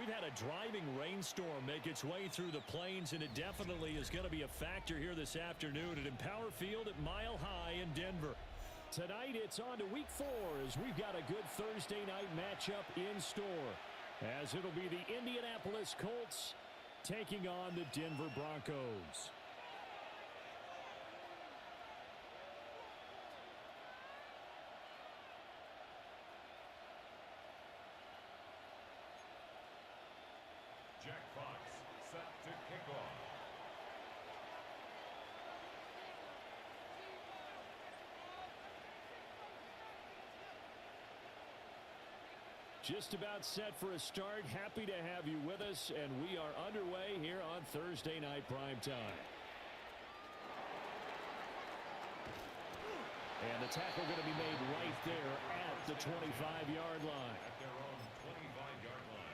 we've had a driving rainstorm make its way through the plains, and it definitely is going to be a factor here this afternoon at Empower Field at Mile High in Denver. Tonight, it's on to Week 4 as we've got a good Thursday night matchup in store, as it'll be the Indianapolis Colts taking on the Denver Broncos. Jack Fox set to kick off. Just about set for a start. Happy to have you with us, and we are underway here on Thursday Night Primetime. And the tackle going to be made right there at the 25-yard line. At their own 25-yard line.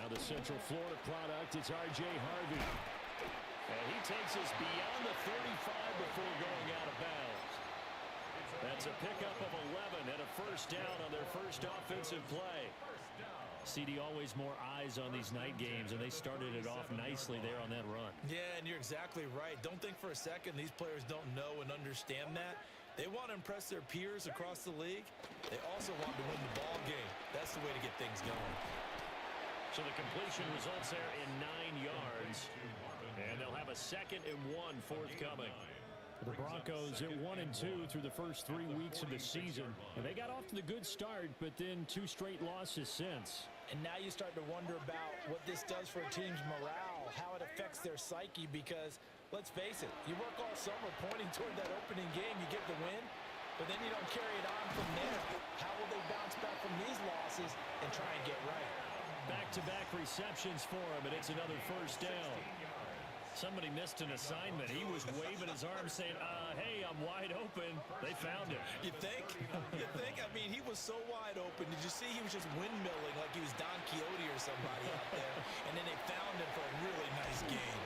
Now the Central Florida product is R.J. Harvey. And he takes us beyond the 35 before going out of bounds. That's a pickup of 11 and a first down on their first offensive play. CD, always more eyes on these night games, and they started it off nicely there on that run. Yeah, and you're exactly right. Don't think for a second these players don't know and understand that. They want to impress their peers across the league. They also want to win the ball game. That's the way to get things going. So the completion results there in 9 yards, and they'll have a 2nd and 1 forthcoming. The Broncos at 1-2 through the first 3 weeks of the season, and they got off to the good start, but then 2 straight losses since. And now you start to wonder about what this does for a team's morale, how it affects their psyche, because let's face it, you work all summer pointing toward that opening game, you get the win, but then you don't carry it on from there. How will they bounce back from these losses and try and get right? Back-to-back receptions for him, and it's another first down. Somebody missed an assignment. He was waving his arms saying, hey, I'm wide open. They found him. You think? You think? I mean, he was so wide open. Did you see he was just windmilling like he was Don Quixote or somebody out there? And then they found him for a really nice gain.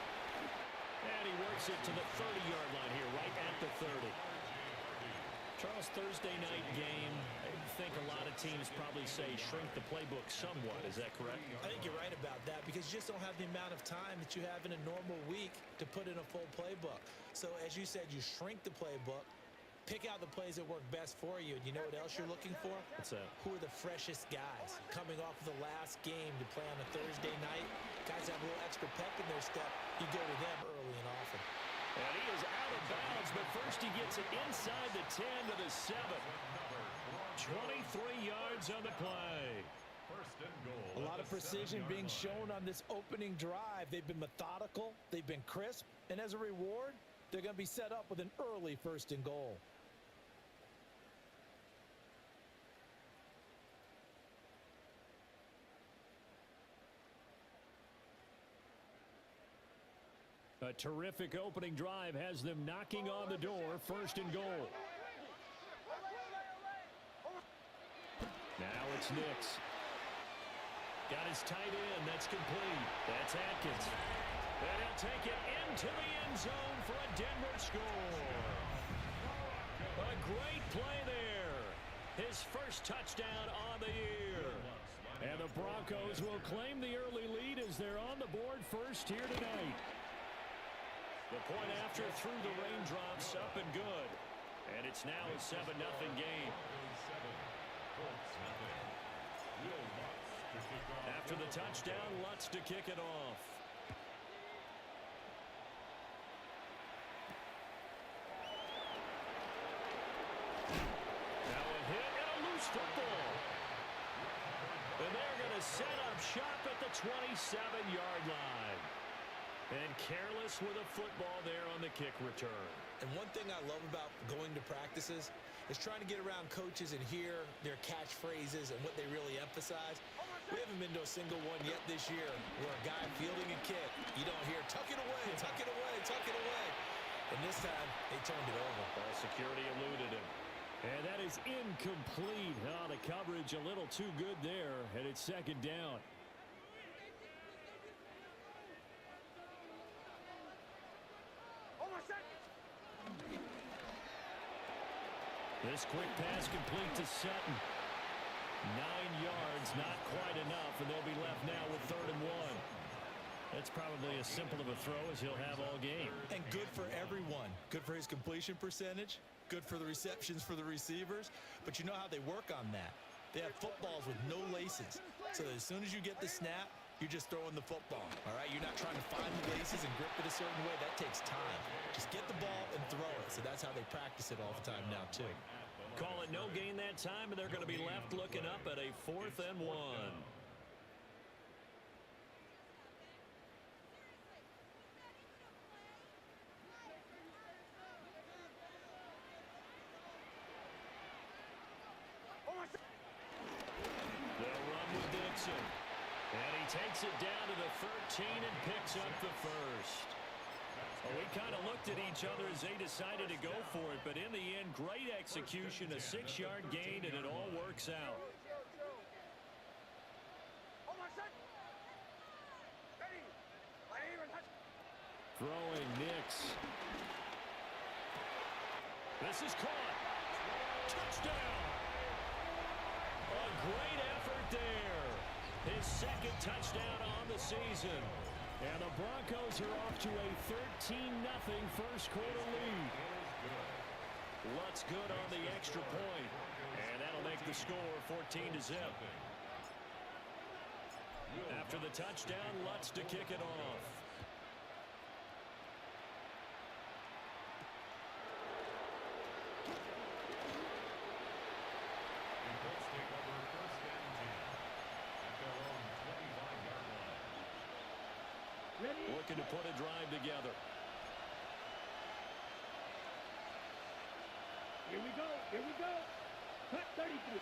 And he works it to the 30-yard line here, right at the 30. Charles, Thursday night game, I think a lot of teams probably say shrink the playbook somewhat. Is that correct? I think you're right about that because you just don't have the amount of time that you have in a normal week to put in a full playbook. So as you said, you shrink the playbook, pick out the plays that work best for you. And you know what else you're looking for? What's that? Who are the freshest guys coming off of the last game to play on a Thursday night? Guys have a little extra pep in their step. You go to them early and often. And he is out of bounds, but first he gets it inside the 10 to the 7. 23 yards on the play. A lot of precision being shown on this opening drive. They've been methodical, they've been crisp, and as a reward, they're going to be set up with an early 1st and goal. A terrific opening drive has them knocking on the door, 1st and goal. Now it's Nix. Got his tight end. That's complete. That's Atkins. And he'll take it into the end zone for a Denver score. A great play there. His first touchdown on the year. And the Broncos will claim the early lead as they're on the board first here tonight. The point after through the raindrops, up and good. And it's now a 7-0 game. After the touchdown, Lutz to kick it off. Now a hit and a loose football. And they're going to set up shop at the 27-yard line. And careless with a football there on the kick return. And one thing I love about going to practices is trying to get around coaches and hear their catchphrases and what they really emphasize. We haven't been to a single one yet this year where a guy fielding a kick, you don't hear, tuck it away, tuck it away, tuck it away. And this time, they turned it over. Well, security eluded him. And that is incomplete. Oh, the coverage a little too good there, and it's 2nd down. This quick pass complete to Sutton. 9 yards, not quite enough, and they'll be left now with 3rd and 1. That's probably as simple of a throw as he'll have all game. And good for everyone. Good for his completion percentage. Good for the receptions for the receivers. But you know how they work on that. They have footballs with no laces. So that as soon as you get the snap, you're just throwing the football. All right, you're not trying to find the laces and grip it a certain way. That takes time. Just get the ball and throw it. So that's how they practice it all the time now, too. Call it no gain that time, and they're going to be left looking up at a 4th and 1. They'll run with Dixon. And he takes it down to the 13 and picks up the first. Well, we kind of looked at each other as they decided to go for it, but in the end, great execution, a 6-yard gain, and it all works out. Throwing Nix. This is caught. Touchdown. A great effort there. His second touchdown on the season. And the Broncos are off to a 13-0 first quarter lead. Lutz good on the extra point. And that'll make the score 14-0. After the touchdown, Lutz to kick it off. Looking to put a drive together. Here we go. Here we go. Cut 33.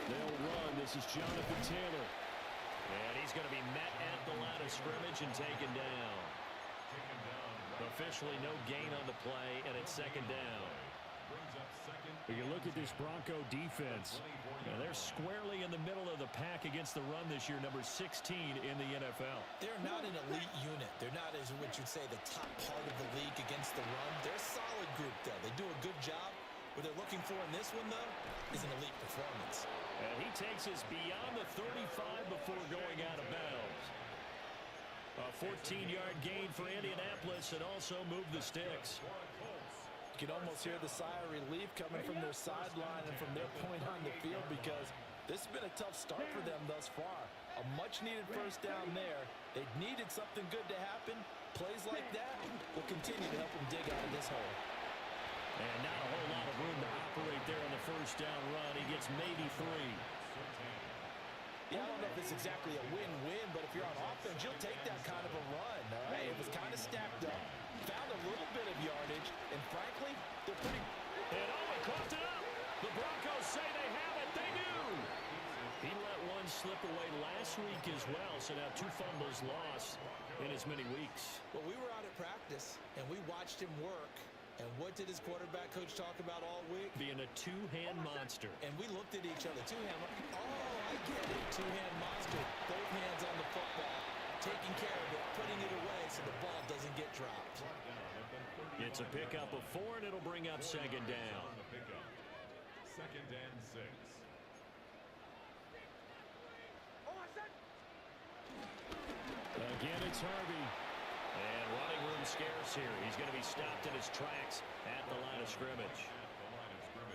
They'll run. This is Jonathan Taylor. And he's going to be met at the line of scrimmage and taken down. Officially no gain on the play, and it's second down. You look at this Bronco defense. They're squarely in the middle of the pack against the run this year, number 16 in the NFL. They're not an elite unit. They're not, as what you'd say, the top part of the league against the run. They're a solid group, though. They do a good job. What they're looking for in this one, though, is an elite performance. And he takes us beyond the 35 before going out of bounds. A 14-yard gain for Indianapolis and also moved the sticks. You can almost hear the sigh of relief coming from their sideline and from their point on the field, because this has been a tough start for them thus far. A much-needed first down there. They needed something good to happen. Plays like that will continue to help them dig out of this hole. And not a whole lot of room to operate there on the first down run. He gets maybe 3. Yeah, I don't know if it's exactly a win-win, but if you're on offense, you'll take that kind of a run, all right? It was kind of stacked up, found a little bit of yardage, and frankly, they're pretty... And he coughed it up. The Broncos say they have it. They do. He let one slip away last week as well, so now 2 fumbles lost in as many weeks. Well, we were out at practice, and we watched him work. And what did his quarterback coach talk about all week? Being a 2-hand monster. And we looked at each other. 2-hand. Oh, I get it. 2-hand monster. Both hands on the football. Taking care of it. Putting it away so the ball doesn't get dropped. It's a pickup of 4, and it'll bring up second down. Second and 6. Again, it's Harvey. And running room scarce here. He's going to be stopped in his tracks at the line of scrimmage.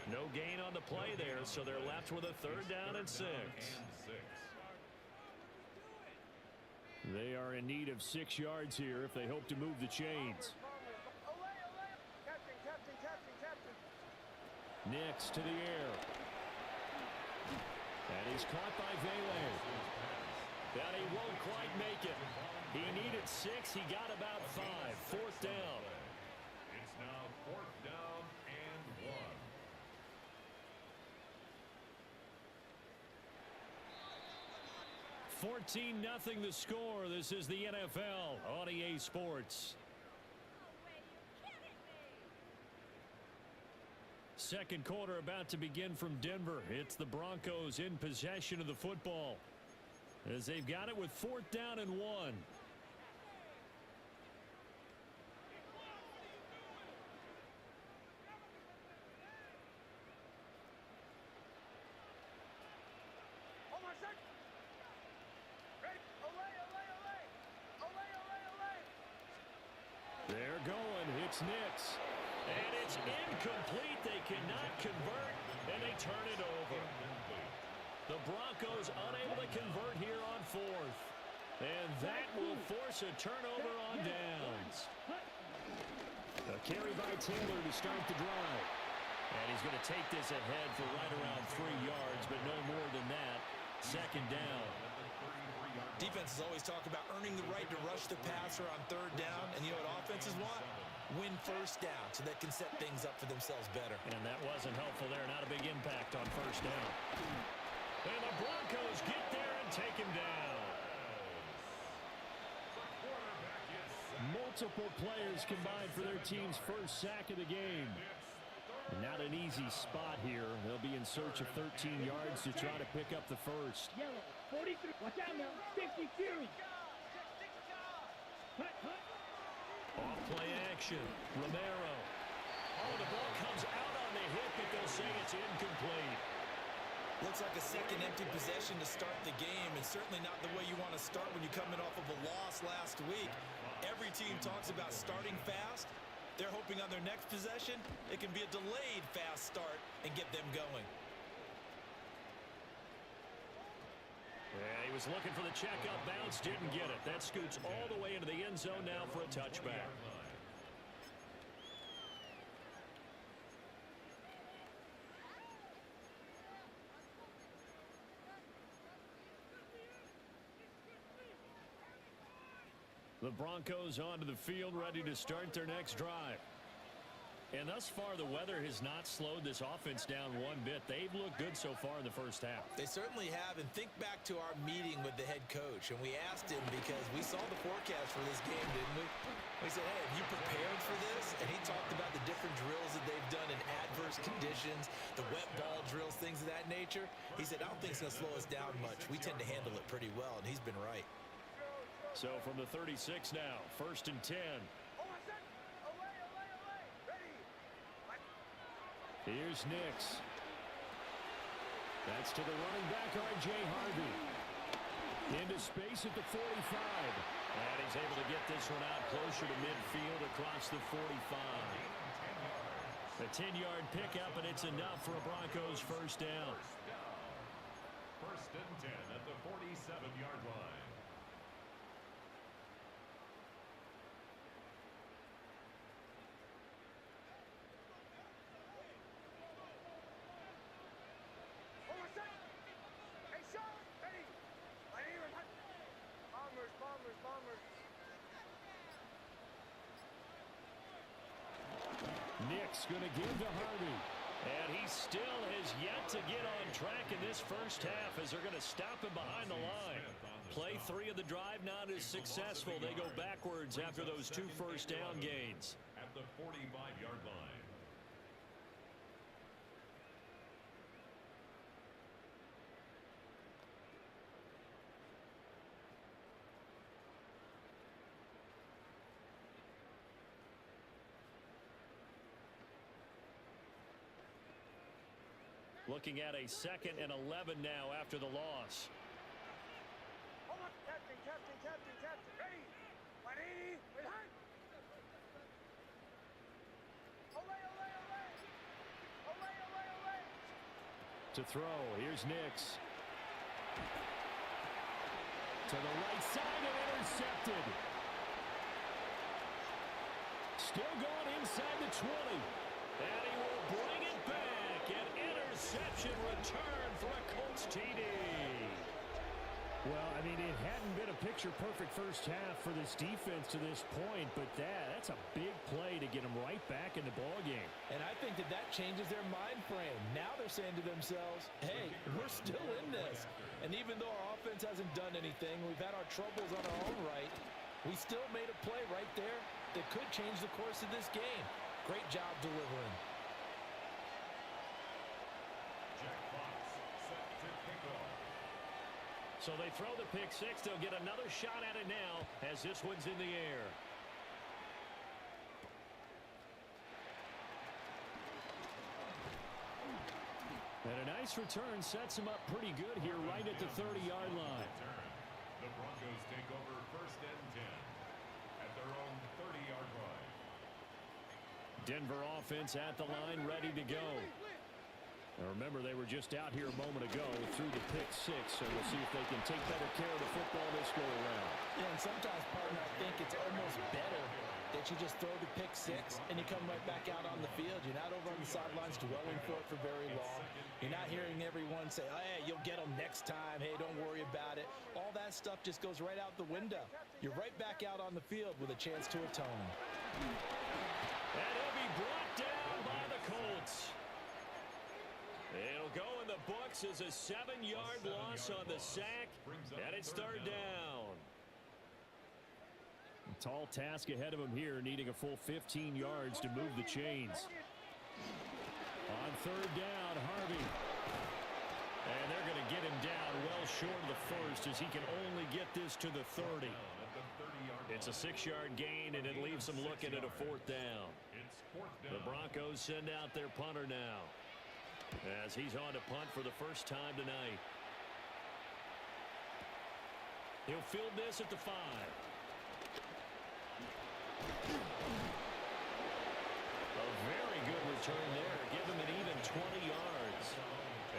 No gain on the play there, so they're left with a 3rd down and 6. They are in need of 6 yards here if they hope to move the chains. Nix to the air. And he's caught by Vele. And he won't quite make it. He needed 6. He got about 5. 4th down. It's now 4th down and 1. 14-0 the score. This is the NFL on EA Sports. Second quarter about to begin from Denver. It's the Broncos in possession of the football, as they've got it with 4th down and 1. They're going. It's Nix. And it's incomplete. They cannot convert, and they turn it over. The Broncos unable to convert here on 4th. And that will force a turnover on downs. A carry by Taylor to start the drive. And he's going to take this ahead for right around 3 yards, but no more than that. Second down. Defenses always talk about earning the right to rush the passer on 3rd down. And you know what offenses want? Win first down so they can set things up for themselves better. And that wasn't helpful there. Not a big impact on first down. And the Broncos get there and take him down. Multiple players combined for their team's first sack of the game. Not an easy spot here. They'll be in search of 13 yards to try to pick up the first. Yellow, 43. Watch out now. 50 Fury. Cut. action. Romero. Oh, the ball comes out on the hit, but they'll say it's incomplete. Looks like a second empty possession to start the game, and certainly not the way you want to start when you're coming off of a loss last week. Every team talks about starting fast. They're hoping on their next possession, it can be a delayed fast start and get them going. Yeah, he was looking for the checkup bounce, didn't get it. That scoots all the way into the end zone now for a touchback. The Broncos onto the field, ready to start their next drive. And thus far, the weather has not slowed this offense down one bit. They've looked good so far in the first half. They certainly have, and think back to our meeting with the head coach, and we asked him because we saw the forecast for this game, didn't we? We said, hey, have you prepared for this? And he talked about the different drills that they've done in adverse conditions, the wet ball drills, things of that nature. He said, I don't think it's going to slow us down much. We tend to handle it pretty well, and he's been right. So from the 36 now, 1st and 10. Here's Nix. That's to the running back, R.J. Harvey. Into space at the 45. And he's able to get this one out closer to midfield across the 45. A 10-yard pickup, and it's enough for a Broncos first down. 1st and 10 at the 47-yard line. Nick's going to give to Harvey. And he still has yet to get on track in this first half as they're going to stop him behind the line. Play 3 of the drive not as successful. They go backwards after those 2 first down gains. At the 45-yard line. Looking at a 2nd and 11 now after the loss. Captain, ready. Behind. To throw, here's Nix. To the right side and intercepted. Still going inside the 20. And he will bring it back. An interception return for a Colts TD. Well, I mean, it hadn't been a picture-perfect first half for this defense to this point, but that's a big play to get them right back in the ballgame. And I think that changes their mind frame. Now they're saying to themselves, hey, we're still in this. And even though our offense hasn't done anything, we've had our troubles on our own right, we still made a play right there that could change the course of this game. Great job delivering. So they throw the pick 6. They'll get another shot at it now as this one's in the air. And a nice return sets him up pretty good here right at the 30-yard line. The Broncos take over 1st and 10 at their own 30-yard line. Denver offense at the line, ready to go. Now remember, they were just out here a moment ago through the pick 6, so we'll see if they can take better care of the football this go around. Yeah, and sometimes, partner, I think it's almost better that you just throw the pick 6 and you come right back out on the field. You're not over on the sidelines dwelling for it for very long. You're not hearing everyone say, oh, hey, you'll get them next time. Hey, don't worry about it. All that stuff just goes right out the window. You're right back out on the field with a chance to atone. And he'll be brought down by the Colts. It'll go in the books as a 7-yard loss on the sack, and it's 3rd down. A tall task ahead of him here, needing a full 15 yards to move the chains. On 3rd down, Harvey. And they're going to get him down well short of the 1st as he can only get this to the 30. It's a 6-yard gain, and it leaves them looking at a 4th down. It's 4th down. The Broncos send out their punter now, as he's on to punt for the first time tonight. He'll field this at the 5. A very good return there. Give him an even 20 yards.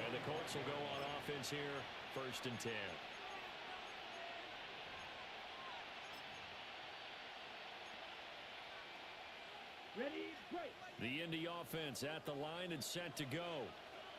And the Colts will go on offense here, 1st and 10. Ready, break. The Indy offense at the line and set to go.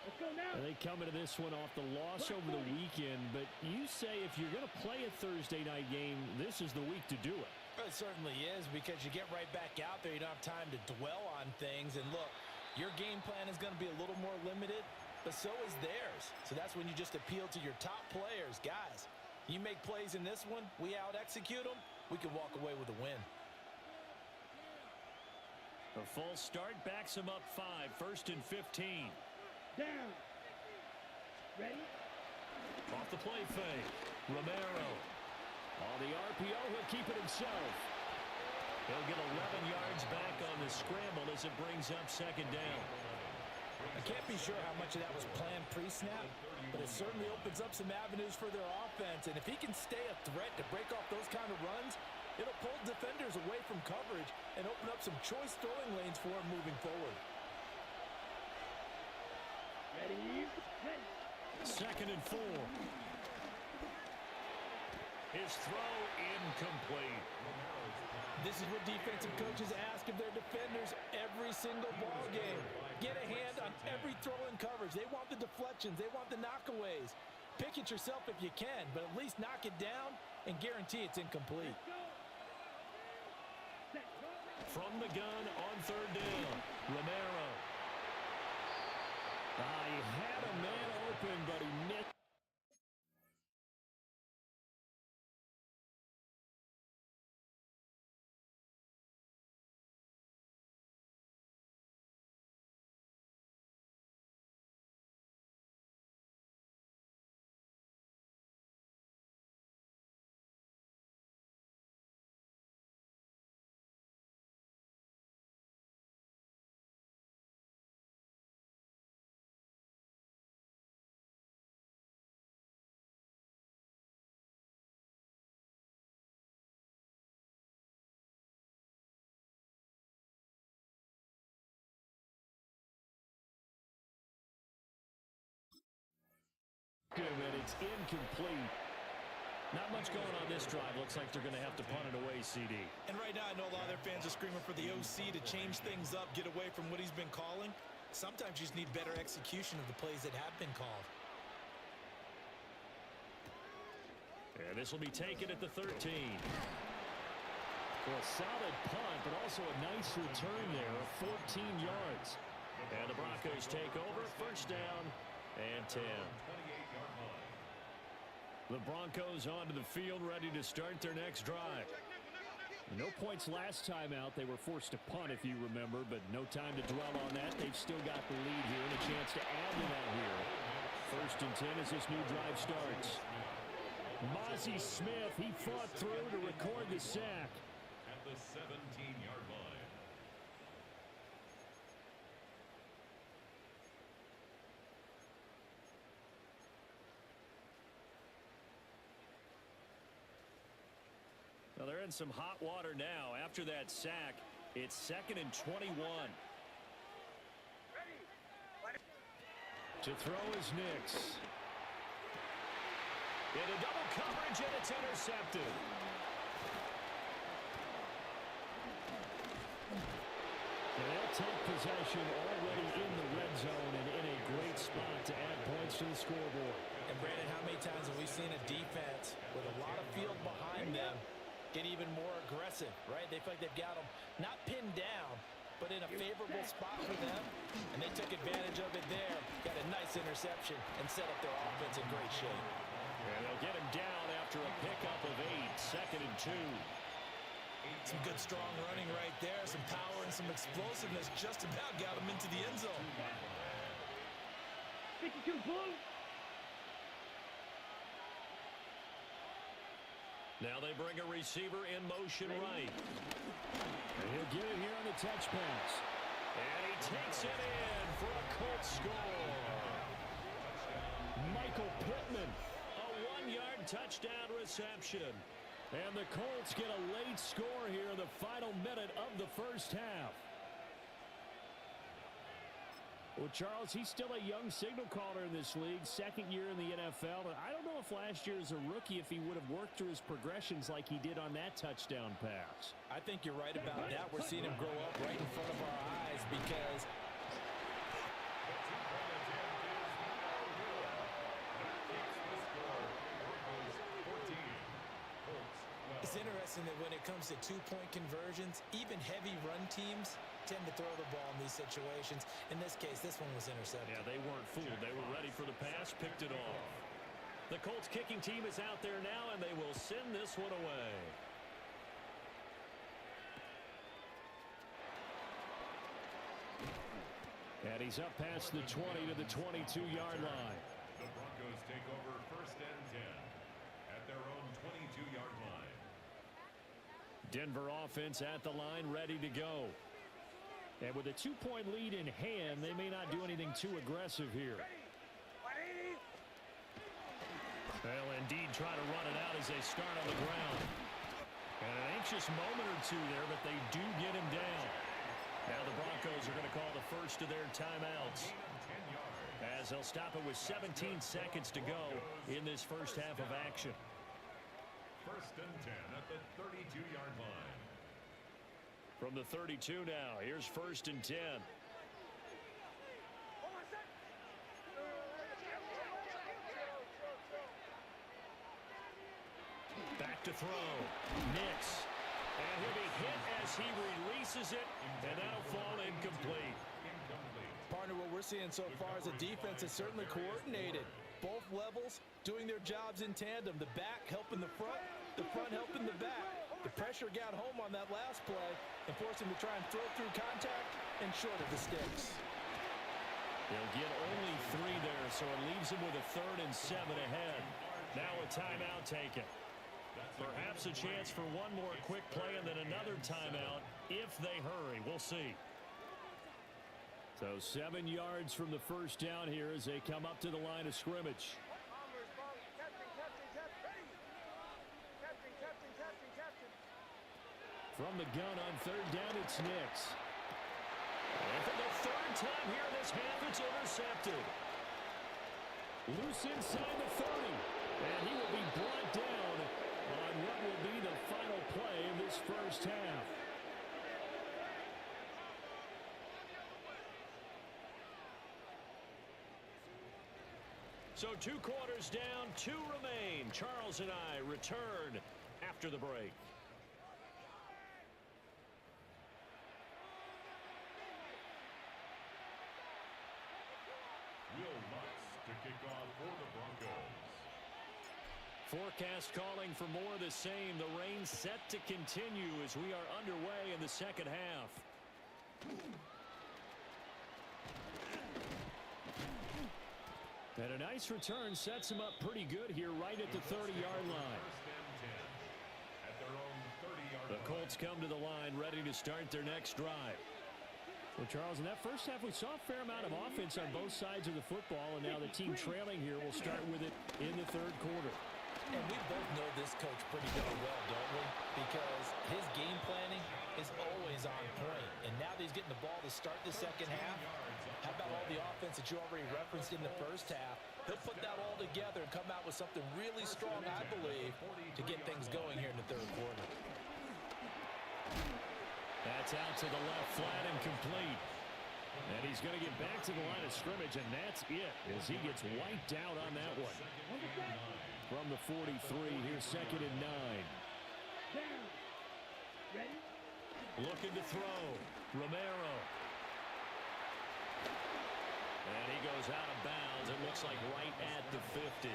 Let's go now. They come into this one off the loss over the weekend, but you say if you're going to play a Thursday night game, this is the week to do it. It certainly is, because you get right back out there. You don't have time to dwell on things. And look, your game plan is going to be a little more limited, but so is theirs. So that's when you just appeal to your top players. Guys, you make plays in this one, we out-execute them, we can walk away with a win. A false start backs him up 5, 1st and 15. Down. Ready? Off the play fake. Romero. On the RPO, he'll keep it himself. He'll get 11 yards back on the scramble as it brings up 2nd down. I can't be sure how much of that was planned pre-snap, but it certainly opens up some avenues for their offense. And if he can stay a threat to break off those kind of runs, it'll pull defenders away from coverage and open up some choice throwing lanes for him moving forward. Ready, set. 2nd and 4. His throw incomplete. This is what defensive coaches ask of their defenders every single ball game. Get a hand on every throw in coverage. They want the deflections. They want the knockaways. Pick it yourself if you can, but at least knock it down and guarantee it's incomplete. From the gun on 3rd down. Romero. He had a man open, but he missed. And it's incomplete. Not much going on this drive. Looks like they're going to have to punt it away, CD. And right now, I know a lot of their fans are screaming for the OC to change things up, get away from what he's been calling. Sometimes you just need better execution of the plays that have been called. And this will be taken at the 13. Well, a solid punt, but also a nice return there of 14 yards. And the Broncos take over, 1st down and 10. The Broncos onto the field, ready to start their next drive. No points last time out. They were forced to punt, if you remember, but no time to dwell on that. They've still got the lead here and a chance to add to that here. 1st and 10 as this new drive starts. Mozzie Smith, he fought through to record the sack. At the 17-yard line. Now they're in some hot water now. After that sack, it's 2nd and 21. To throw is Nix. Into double coverage, and it's intercepted. And they'll take possession already in the red zone and in a great spot to add points to the scoreboard. And Brandon, how many times have we seen a defense with a lot of field behind them get even more aggressive, right? They feel like they've got them not pinned down, but in a favorable spot for them, and they took advantage of it there. Got a nice interception and set up their offense in great shape. And they'll get him down after a pickup of 8, 2nd and 2. Some good strong running right there, some power and some explosiveness just about got him into the end zone. 52 blue. Now they bring a receiver in motion right. And he'll get it here on the touch pass. And he takes it in for a Colts score. Michael Pittman, a 1-yard touchdown reception. And the Colts get a late score here in the final minute of the first half. Well, Charles, he's still a young signal caller in this league, second year in the NFL. I don't know if last year as a rookie, if he would have worked through his progressions like he did on that touchdown pass. I think you're right about that. We're seeing him grow up right in front of our eyes because it's interesting that when it comes to two-point conversions, even heavy run teams tend to throw the ball in these situations. In this case, this one was intercepted. Yeah, they weren't fooled. They were ready for the pass, picked it off. The Colts kicking team is out there now, and they will send this one away. And he's up past the 20 to the 22-yard line. The Broncos take over first and 10 at their own 22-yard line. Denver offense at the line, ready to go. And with a 2-point lead in hand, they may not do anything too aggressive here. They'll indeed try to run it out as they start on the ground. And an anxious moment or two there, but they do get him down. Now the Broncos are going to call the first of their timeouts, as they'll stop it with 17 seconds to go in this first half of action. First and 10 at the 32-yard line. From the 32 now, here's first and 10. Back to throw. Nix. And he'll be hit as he releases it, and that'll fall incomplete. Partner, what we're seeing so far is the defense is certainly coordinated. Both levels doing their jobs in tandem. The back helping the front helping the back. The pressure got home on that last play and forced him to try and throw through contact and short of the sticks. They'll get only 3 there, so it leaves him with a 3rd and 7 ahead. Now a timeout taken. Perhaps a chance for one more quick play and then another timeout if they hurry. We'll see. So 7 yards from the first down here as they come up to the line of scrimmage. From the gun on 3rd down, it's Nix. And for the 3rd time here this half, it's intercepted. Loose inside the 30. And he will be brought down on what will be the final play of this first half. So 2 quarters down, 2 remain. Charles and I return after the break. To kick off for the Broncos. Forecast calling for more of the same. The rain set to continue as we are underway in the second half. And a nice return sets him up pretty good here right at the 30-yard line. The Colts come to the line ready to start their next drive. Well, Charles, in that first half, we saw a fair amount of offense on both sides of the football, and now the team trailing here will start with it in the 3rd quarter. And we both know this coach pretty darn well, don't we? Because his game planning is always on point. And now that he's getting the ball to start the second half, how about all the offense that you already referenced in the first half? He'll put that all together and come out with something really strong, I believe, to get things going here in the 3rd quarter. That's out to the left, flat and complete. And he's going to get back to the line of scrimmage, and that's it as he gets wiped out on that one. From the 43, here's 2nd and 9. Down. Ready? Looking to throw. Romero. And he goes out of bounds. It looks like right at the 50.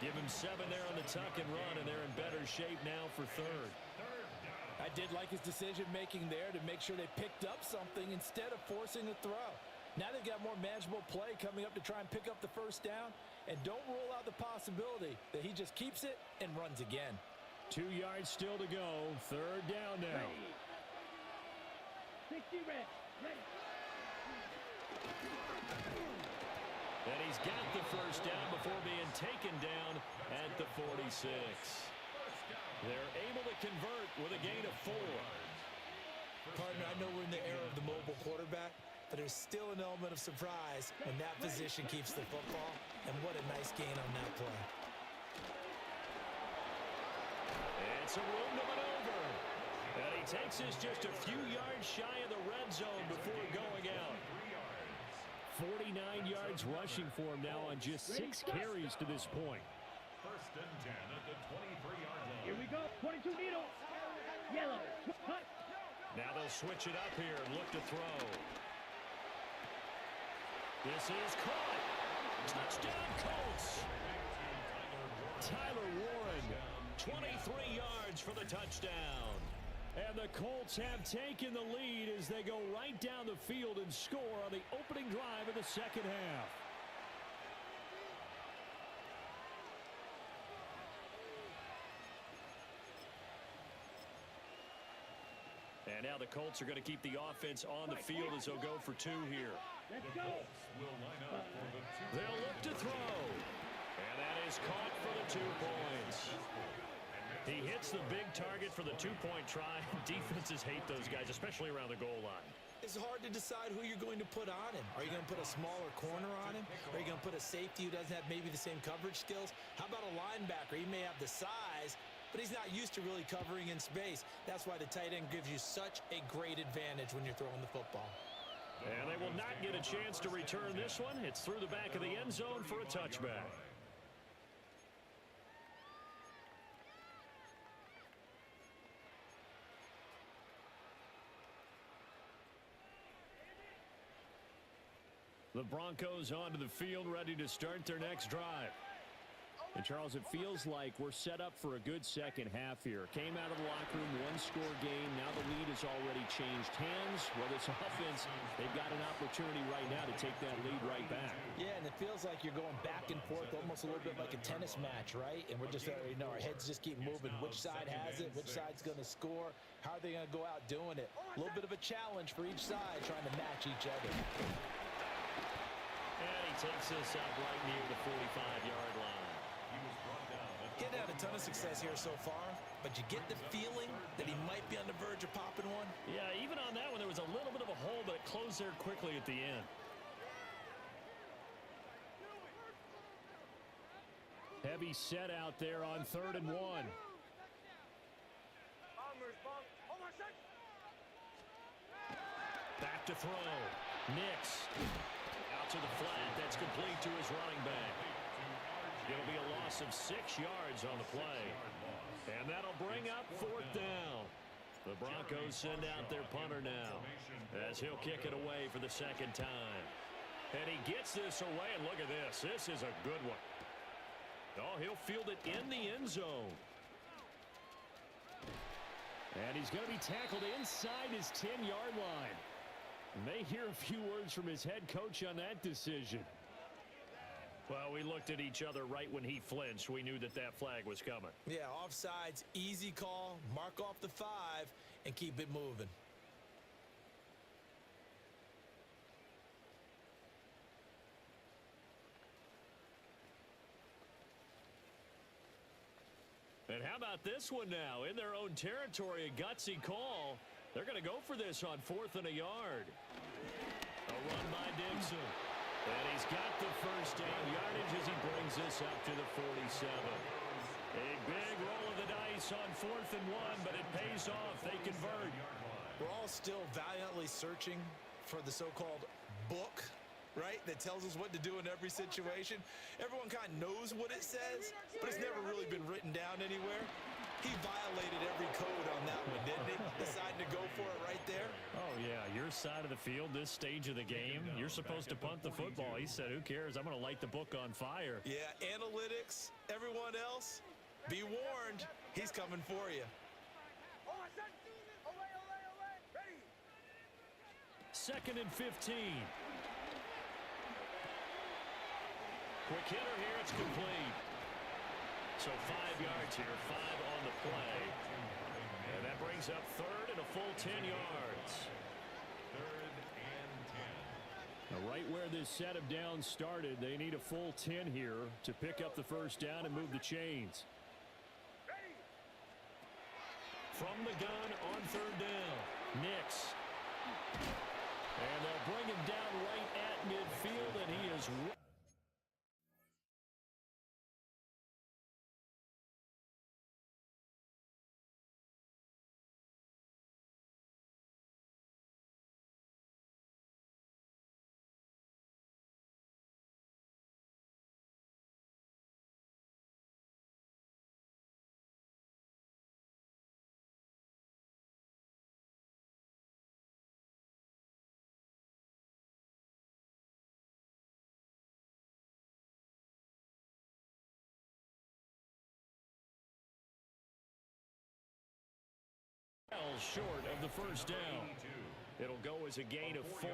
Give him 7 there on the tuck and run, and they're in better shape now for 3rd. I did like his decision-making there to make sure they picked up something instead of forcing a throw. Now they've got more manageable play coming up to try and pick up the first down, and don't rule out the possibility that he just keeps it and runs again. 2 yards still to go. Third down now. 60 red. Ready. And he's got the first down before being taken down at the 46. They're able to convert with a gain of 4. Partner, I know we're in the era of the mobile quarterback, but there's still an element of surprise when that position keeps the football, and what a nice gain on that play. It's a room to maneuver. And he takes us just a few yards shy of the red zone before going out. 49 yards rushing for him now on just 6 carries to this point. First and 10 at the 23-yard line. Here we go. 22 needle. Yellow. Cut. Now they'll switch it up here and look to throw. This is caught. Touchdown Colts. Tyler Warren, 23 yards for the touchdown. And the Colts have taken the lead as they go right down the field and score on the opening drive of the second half. And now the Colts are going to keep the offense on the field as they'll go for 2 here. Let's go. Will line up for the They'll look to throw. And that is caught for the 2 points. He hits the big target for the 2-point try. Defenses hate those guys, especially around the goal line. It's hard to decide who you're going to put on him. Are you going to put a smaller corner on him? Are you going to put a safety who doesn't have maybe the same coverage skills? How about a linebacker? He may have the size, but he's not used to really covering in space. That's why the tight end gives you such a great advantage when you're throwing the football. And they will not get a chance to return this one. It's through the back of the end zone for a touchback. The Broncos onto the field, ready to start their next drive. And, Charles, it feels like we're set up for a good second half here. Came out of the locker room, one-score game. Now the lead has already changed hands. Well, this offense, they've got an opportunity right now to take that lead right back. Yeah, and it feels like you're going back and forth, almost a little bit like a tennis match, right? And we're just, our heads just keep moving. Which side has it? Which side's going to score? How are they going to go out doing it? A little bit of a challenge for each side, trying to match each other. And he takes this up right near the 45-yard line. Getting had a ton of success here so far, but you get the feeling that he might be on the verge of popping one. Yeah, even on that one, there was a little bit of a hole, but it closed there quickly at the end. Heavy set out there on 3rd and 1. Back to throw. Nix. Out to the flat. That's complete to his running back. It'll be a loss of 6 yards on the play. And that'll bring up 4th down. The Broncos send out their punter now as he'll kick it away for the 2nd time. And he gets this away, and look at this. This is a good one. Oh, he'll field it in the end zone. And he's going to be tackled inside his 10-yard line. May hear a few words from his head coach on that decision. Well, we looked at each other right when he flinched. We knew that that flag was coming. Yeah, offsides, easy call, mark off the 5, and keep it moving. And how about this one now? In their own territory, a gutsy call. They're going to go for this on 4th and a yard. A run by Dixon. And he's got the first down yardage as he brings this up to the 47. A big roll of the dice on 4th and 1, but it pays off. They convert. We're all still valiantly searching for the so-called book, right, that tells us what to do in every situation. Everyone kind of knows what it says, but it's never really been written down anywhere. He violated every code on that one, didn't he? Deciding to go for it right there. Oh, yeah, your side of the field, this stage of the game, you're supposed to punt the football. He said, who cares? I'm going to light the book on fire. Yeah, analytics, everyone else, be warned, he's coming for you. 2nd and 15. Quick hitter here, it's complete. So 5 yards here, 5 on the play. And that brings up third and a full 10 yards. Third and 10. Now right where this set of downs started, they need a full 10 here to pick up the first down and move the chains. From the gun on third down, Nix. And they'll bring him down right at midfield, and he is... short of the first down. It'll go as a gain of 4.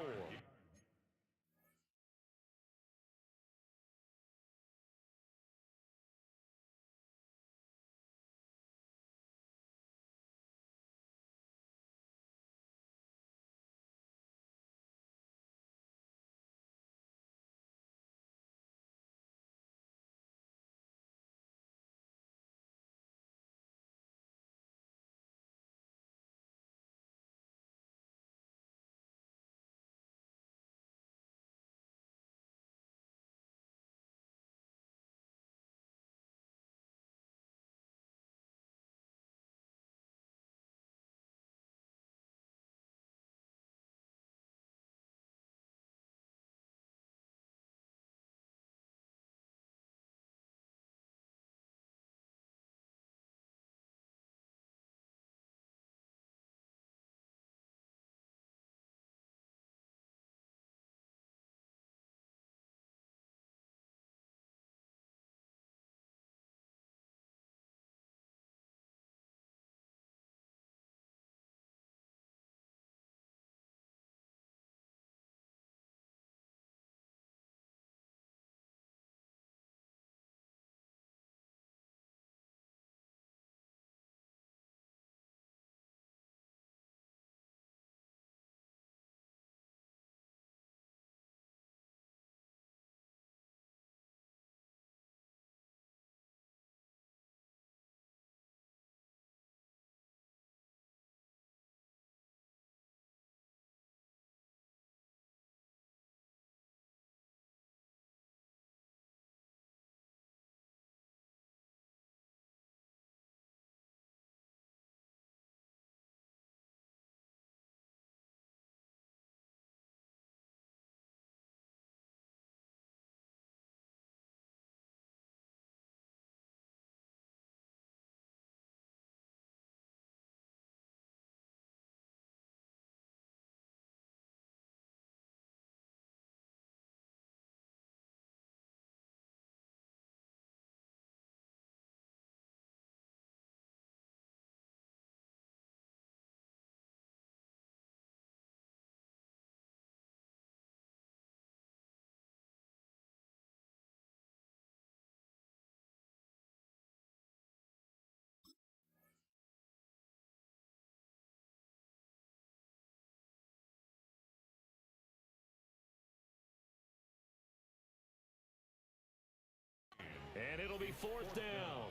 And it'll be fourth down.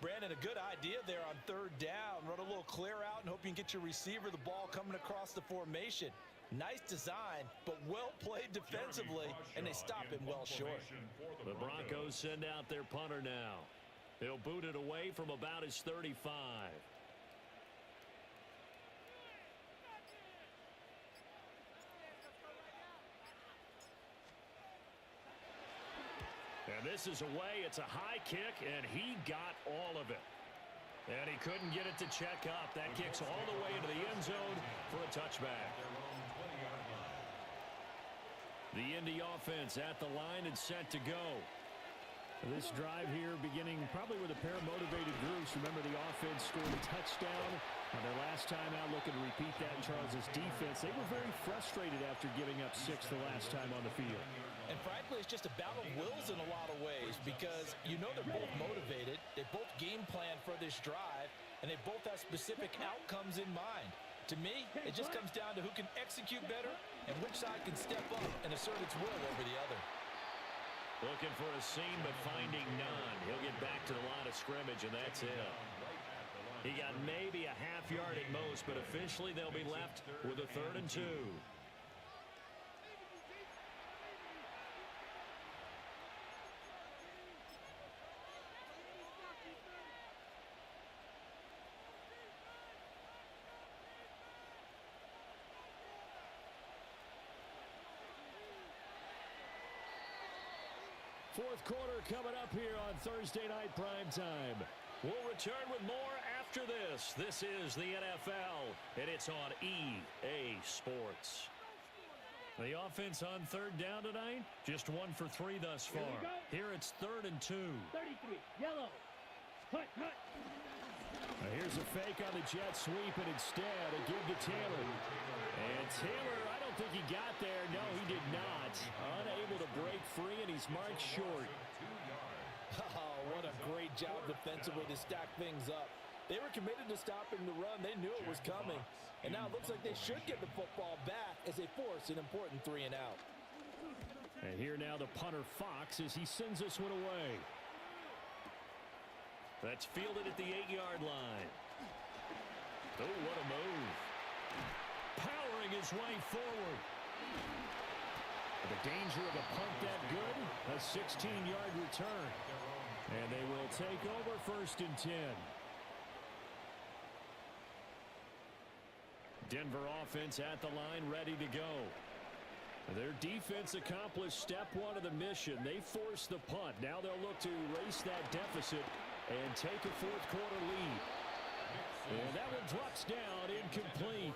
Brandon, a good idea there on third down. Run a little clear out and hope you can get your receiver the ball coming across the formation. Nice design, but well played defensively, and they stop him well short. The Broncos send out their punter now. They'll boot it away from about his 35. And this is away. It's a high kick, and he got all of it. And he couldn't get it to check up. That kicks all the way into the end zone for a touchback. The Indy offense at the line and set to go. This drive here beginning probably with a pair of motivated groups. Remember, the offense scored a touchdown Their last time out, looking to repeat that in Charles' defense. They were very frustrated after giving up 6 the last time on the field. And frankly, it's just a battle of wills in a lot of ways because you know they're both motivated. They both game plan for this drive, and they both have specific outcomes in mind. To me, it just comes down to who can execute better and which side can step up and assert its will over the other. Looking for a seam, but finding none. He'll get back to the line of scrimmage, and that's it. He got maybe a half yard at most, but officially they'll be left with a 3rd and 2. Fourth quarter coming up here on Thursday Night Primetime. We'll return with more after this. This is the NFL, and it's on EA Sports. The offense on 3rd down tonight, just 1 for 3 thus far. Here it's 3rd and 2. 33, yellow. Hut, hut. Now here's a fake on the jet sweep, and instead a give to Taylor. And Taylor, I don't think he got there. No, he did not. Unable to break free, and he's marked short. Oh, what a great job defensively to stack things up. They were committed to stopping the run. They knew it was coming. And now it looks like they should get the football back as they force an important 3 and out. And here now the punter Fox as he sends this one away. That's fielded at the 8-yard line. Oh, what a move. Powering his way forward. The danger of a punt that good. A 16-yard return. And they will take over 1st and 10. Denver offense at the line, ready to go. Their defense accomplished step 1 of the mission. They forced the punt. Now they'll look to erase that deficit and take a 4th quarter lead. And that one drops down, incomplete.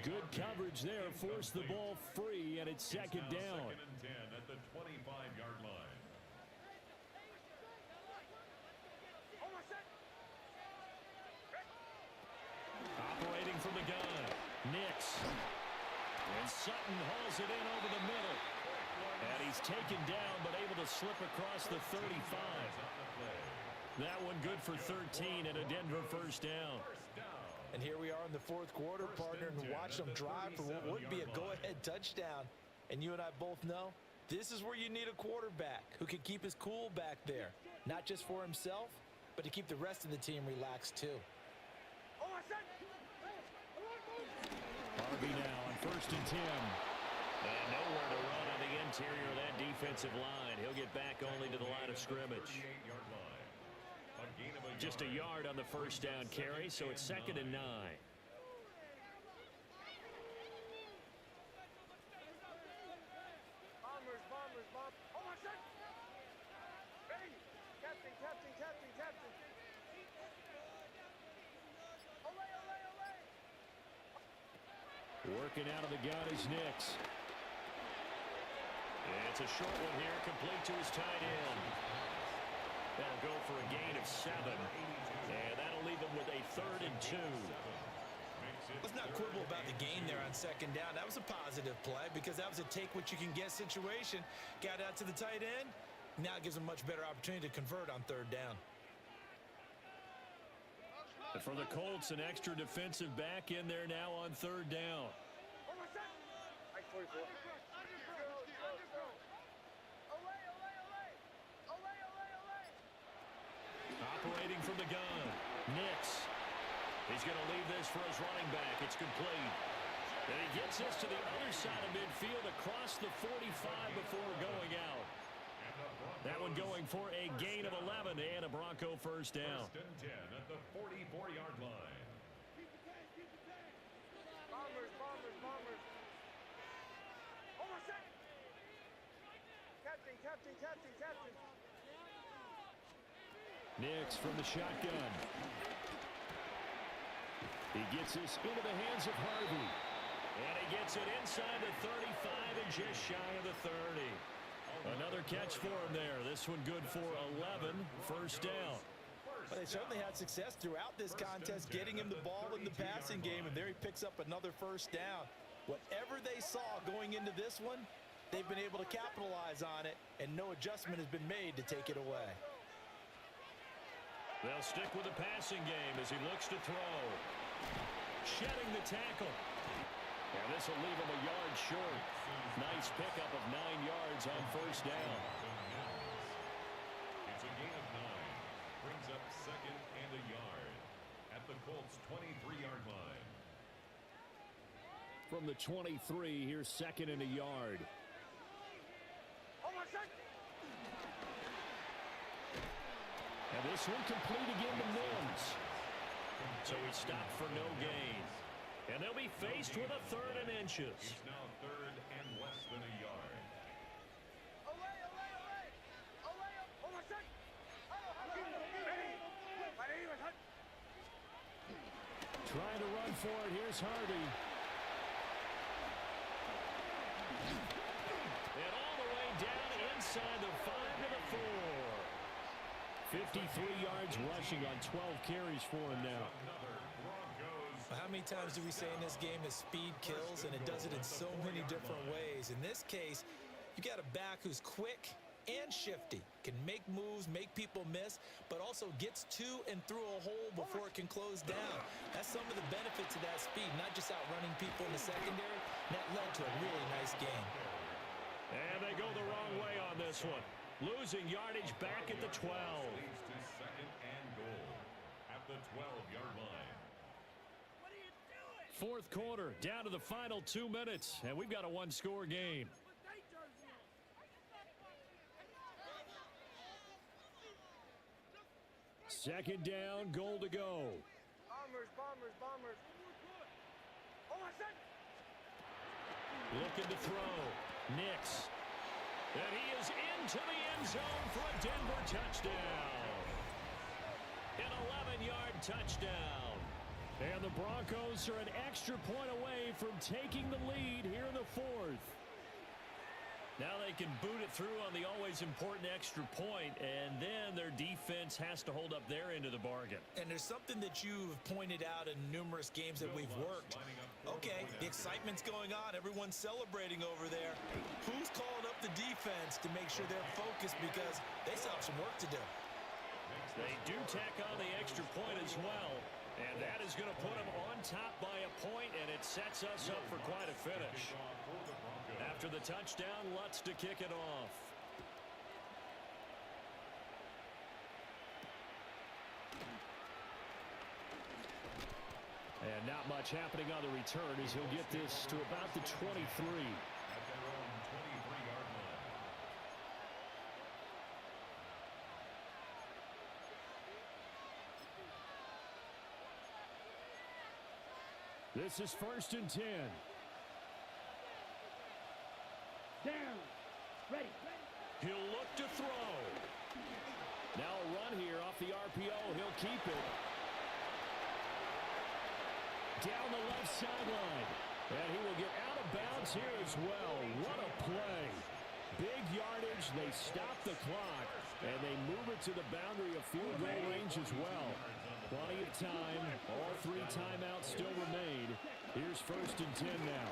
Good coverage there, forced the ball free, and it's 2nd down. 2nd and 10 at the 25-yard line. Operating from the gun, Nix. And Sutton hauls it in over the middle. And he's taken down, but able to slip across the 35. That one good for 13 and a Denver 1st down. And here we are in the 4th quarter, partner, and watch them drive for what would be a go-ahead touchdown. And you and I both know this is where you need a quarterback who can keep his cool back there, not just for himself, but to keep the rest of the team relaxed too. Rmb now on 1st and 10. And nowhere to run on the interior of that defensive line. He'll get back only to the line of scrimmage. Just a yard on the 1st down carry, so it's 2nd and 9. Working out of the gun is Nix. It's a short one here, complete to his tight end. That'll go for a gain of 7. And that'll leave them with a 3rd and 2. Let's not quibble about the gain there on 2nd down. That was a positive play because that was a take-what-you-can-get situation. Got out to the tight end. Now it gives them much better opportunity to convert on 3rd down. And for the Colts, an extra defensive back in there now on 3rd down. Operating from the gun, Nix. He's going to leave this for his running back. It's complete. And he gets this to the other side of midfield across the 45 before going out. That one going for a gain of 11 and a Bronco 1st down. 1st and 10 at the 44-yard line. Bombers. Captain. Nix from the shotgun. He gets this into the hands of Harvey. And he gets it inside the 35 and just shy of the 30. Another catch for him there. This one good for 11, 1st down. Well, they certainly had success throughout this contest, getting him the ball in the passing game, and there he picks up another first down. Whatever they saw going into this one, they've been able to capitalize on it, and no adjustment has been made to take it away. They'll stick with the passing game as he looks to throw. Shedding the tackle. And this will leave him a yard short. Nice pickup of 9 yards on first down. It's a gain of 9. Brings up second and a yard at the Colts' 23-yard line. From the 23, here's second and a yard. And this one complete again to Mims. So he stopped for no gain. And they'll be faced with a 3rd and inches. It's now 3rd and less than a yard. Trying to run for it. Here's Hardy. And all the way down inside the 5 to the 4. 53 yards rushing on 12 carries for him now. How many times do we say in this game that speed kills, and it does it in so many different ways? In this case, you got a back who's quick and shifty, can make moves, make people miss, but also gets to and through a hole before it can close down. That's some of the benefits of that speed, not just outrunning people in the secondary. That led to a really nice game. And they go the wrong way on this one. Losing yardage back at the 12. Leads to second and goal at the 12-yard line. Fourth quarter, down to the final 2 minutes, and we've got a one-score game. Second down, goal to go. Bombers. Looking to throw. Nix. And he is into the end zone for a Denver touchdown. An 11-yard touchdown. And the Broncos are an extra point away from taking the lead here in the 4th. Now they can boot it through on the always important extra point, and then their defense has to hold up their end of the bargain. And there's something that you've pointed out in numerous games that we've worked. Okay, the excitement's going on. Everyone's celebrating over there. Who's calling up the defense to make sure they're focused, because they still have some work to do? They do tack on the extra point as well, and that is going to put them on top by a point, and it sets us up for quite a finish. After the touchdown, Lutz to kick it off. And not much happening on the return as he'll get this to about the 23. At their own 23-yard line. This is 1st and 10. Down. Ready. He'll look to throw. Now a run here off the RPO. He'll keep it. Down the left sideline. And he will get out of bounds here as well. What a play. Big yardage. They stop the clock. And they move it to the boundary of field goal range as well. Plenty of time. All 3 timeouts still remain. Here's 1st and 10 now.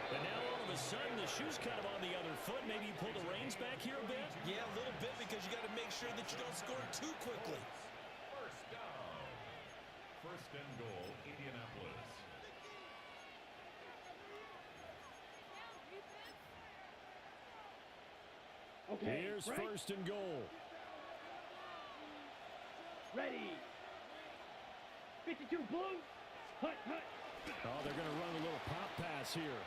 And now all of a sudden the shoe's kind of on the other foot. Maybe you pull the reins back here a bit? Yeah, a little bit, because you got to make sure that you don't score too quickly. First down. First and goal, Indianapolis. Okay. Here's break. 1st and goal. Ready. 52 blue. Hut. Oh, they're going to run a little pop pass here.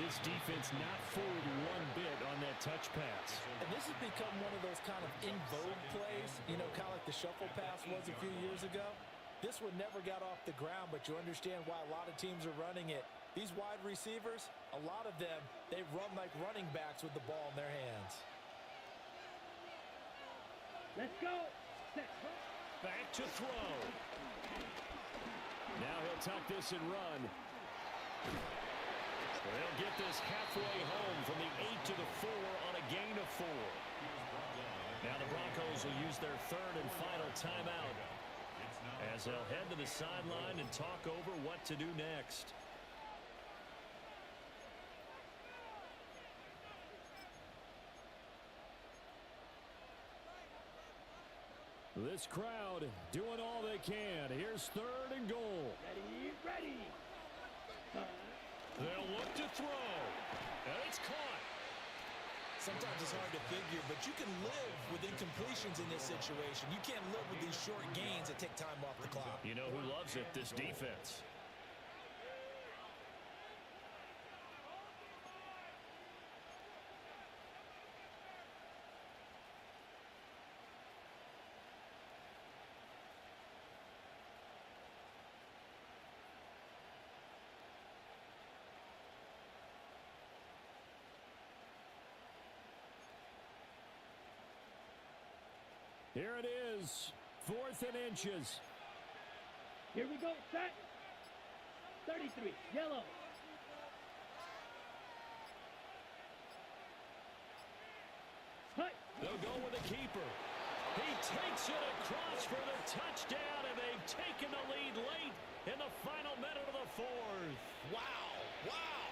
This defense not fooled one bit on that touch pass. And this has become one of those kind of in vogue plays, you know, kind of like the shuffle pass was a few years ago. This one never got off the ground, but you understand why a lot of teams are running it. These wide receivers, a lot of them, they run like running backs with the ball in their hands. Let's go. Set. Back to throw. Now he'll tuck this and run. They'll get this halfway home from the 8 to the 4 on a gain of 4. Now the Broncos will use their third and final timeout as they'll head to the sideline and talk over what to do next. This crowd doing all they can. Here's third and goal. Ready, ready. They'll look to throw. And it's caught. Sometimes it's hard to figure, but you can live with incompletions in this situation. You can't live with these short gains that take time off the clock. You know who loves it? This defense. Here it is, 4th and inches. Here we go, set. 33, yellow. Hut. They'll go with the keeper. He takes it across for the touchdown, and they've taken the lead late in the final minute of the 4th. Wow, wow.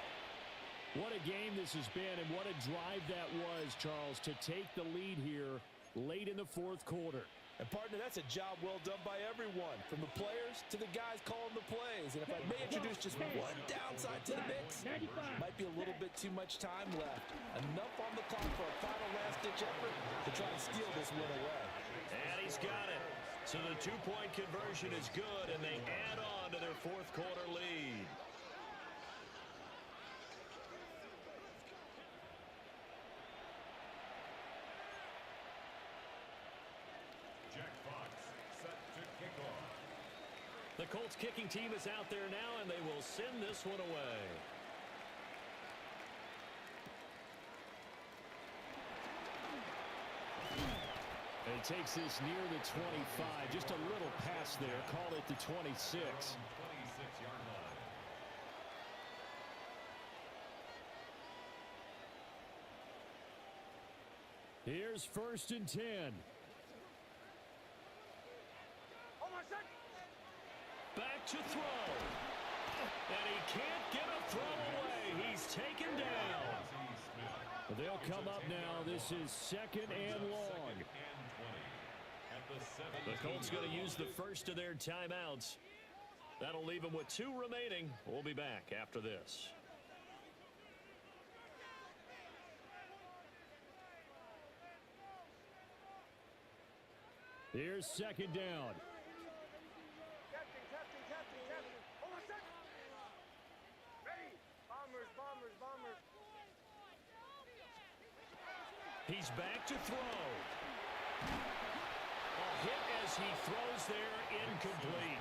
What a game this has been, and what a drive that was, Charles, to take the lead here late in the 4th quarter. And, partner, that's a job well done by everyone, from the players to the guys calling the plays. And if I may introduce just one downside to the mix, 95. might be a little bit too much time left. Enough on the clock for a final last-ditch effort to try and steal this win away. And he's got it. So the two-point conversion is good, and they add on to their 4th quarter lead. The Colts kicking team is out there now, and they will send this one away. And he takes this near the 25. Just a little pass there. Call it the 26. 26-yard line. Here's 1st and 10. Back to throw. And he can't get a throw away. He's taken down. They'll come up now. This is 2nd and long. The Colts going to use the first of their timeouts. That'll leave them with 2 remaining. We'll be back after this. Here's 2nd down. He's back to throw. A hit as he throws there, incomplete.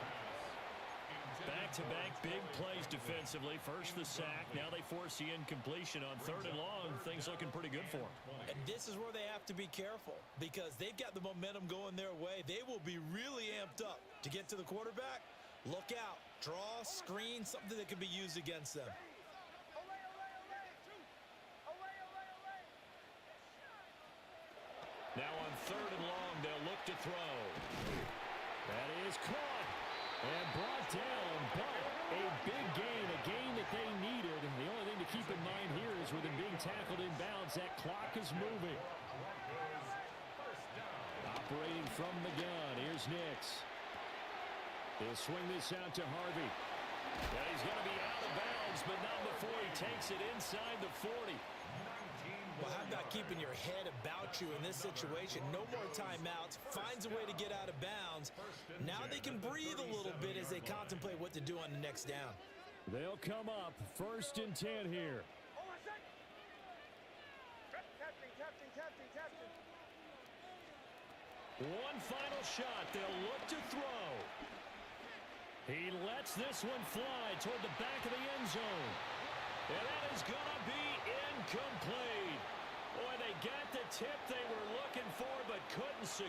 Back-to-back big plays defensively. First the sack, now they force the incompletion on 3rd and long. Things looking pretty good for them. And this is where they have to be careful, because they've got the momentum going their way. They will be really amped up to get to the quarterback. Look out. Draw, screen, something that can be used against them. Now on 3rd and long, they'll look to throw. That is caught and brought down, but a big gain, a gain that they needed. The only thing to keep in mind here is with him being tackled in bounds, that clock is moving. Operating from the gun, here's Nix. He'll swing this out to Harvey. Yeah, he's going to be out of bounds, but not before he takes it inside the 40. Well, how about keeping your head about you in this situation? No more timeouts. Finds a way to get out of bounds. Now they can breathe a little bit as they contemplate what to do on the next down. They'll come up 1st and 10 here. One final shot. They'll look to throw. He lets this one fly toward the back of the end zone. And that is going to be incomplete. Boy, they got the tip they were looking for, but couldn't secure.